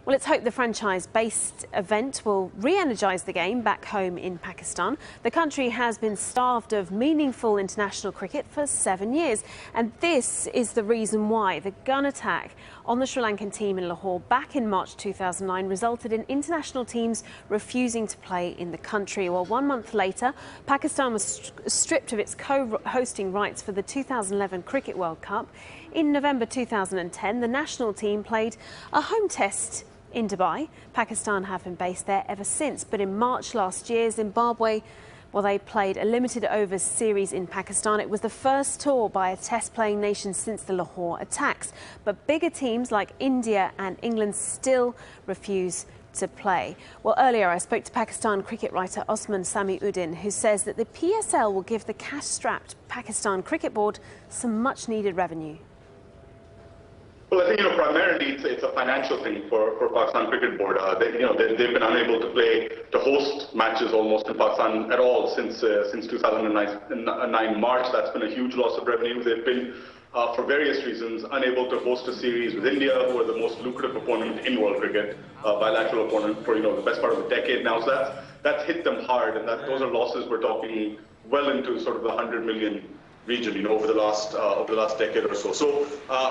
Well, it's hoped the franchise-based event will re-energise the game back home in Pakistan. The country has been starved of meaningful international cricket for 7 years, and this is the reason why the gun attack on the Sri Lankan team in Lahore back in March 2009 resulted in international teams refusing to play in the country. Well, 1 month later, Pakistan was stripped of its co-hosting rights for the 2011 Cricket World Cup. In November 2010, the national team played a home test in Dubai. Pakistan have been based there ever since. But in March last year, Zimbabwe, well, they played a limited overs series in Pakistan. It was the first tour by a test-playing nation since the Lahore attacks. But bigger teams like India and England still refuse to play. Well, earlier I spoke to Pakistan cricket writer Osman Samiuddin, who says that the PSL will give the cash-strapped Pakistan Cricket Board some much-needed revenue. Well, I think, primarily it's a financial thing for Pakistan Cricket Board. They've been unable to host matches almost in Pakistan at all since 2009 March. That's been a huge loss of revenue. They've been, for various reasons, unable to host a series with India, who are the most lucrative opponent in world cricket, bilateral opponent for the best part of a decade now. So that's hit them hard, and those are losses we're talking well into sort of the 100 million region, over the last decade or so. So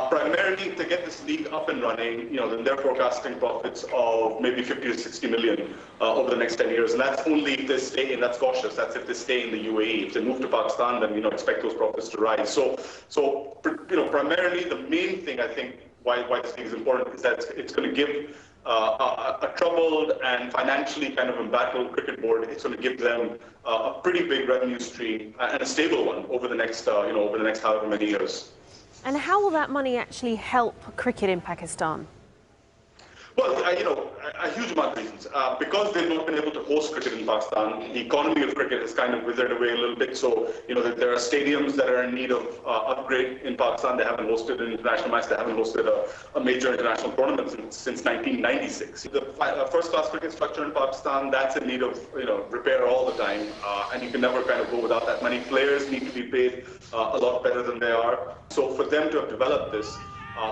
primarily to get this league up and running, then they're forecasting profits of maybe 50 to 60 million over the next 10 years, and that's only if they stay in. That's cautious. That's if they stay in the UAE. If they move to Pakistan, then expect those profits to rise. So primarily the main thing I think why this league is important is that it's going to give a troubled and financially kind of embattled cricket board. It's going to give them a pretty big revenue stream and a stable one over the next however many years. And how will that money actually help cricket in Pakistan? Well, a huge amount of reasons. Because they've not been able to host cricket in Pakistan, the economy of cricket has kind of withered away a little bit. So, there are stadiums that are in need of upgrade in Pakistan. They haven't hosted an international match. They haven't hosted a major international tournament since 1996. The first-class cricket structure in Pakistan, that's in need of repair all the time, and you can never kind of go without that. Many players need to be paid a lot better than they are. So for them to have developed this,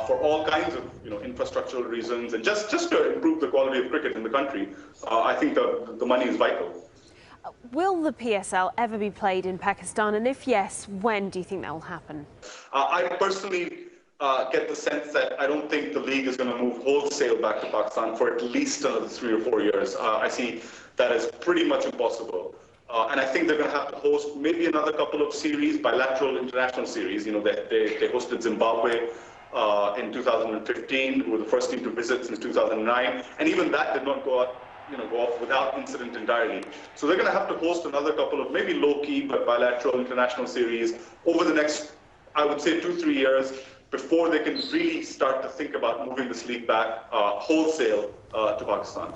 for all kinds of infrastructural reasons and just to improve the quality of cricket in the country, I think the money is vital. Will the PSL ever be played in Pakistan, and if yes, when do you think that will happen? I personally get the sense that I don't think the league is going to move wholesale back to Pakistan for at least another 3 or 4 years. I see that as pretty much impossible. And I think they're going to have to host maybe another couple of series, bilateral international series. They hosted Zimbabwe in 2015, who were the first team to visit since 2009, and even that did not go off without incident entirely. So they're going to have to host another couple of maybe low-key but bilateral international series over the next, I would say, 2-3 years before they can really start to think about moving this league back wholesale to Pakistan.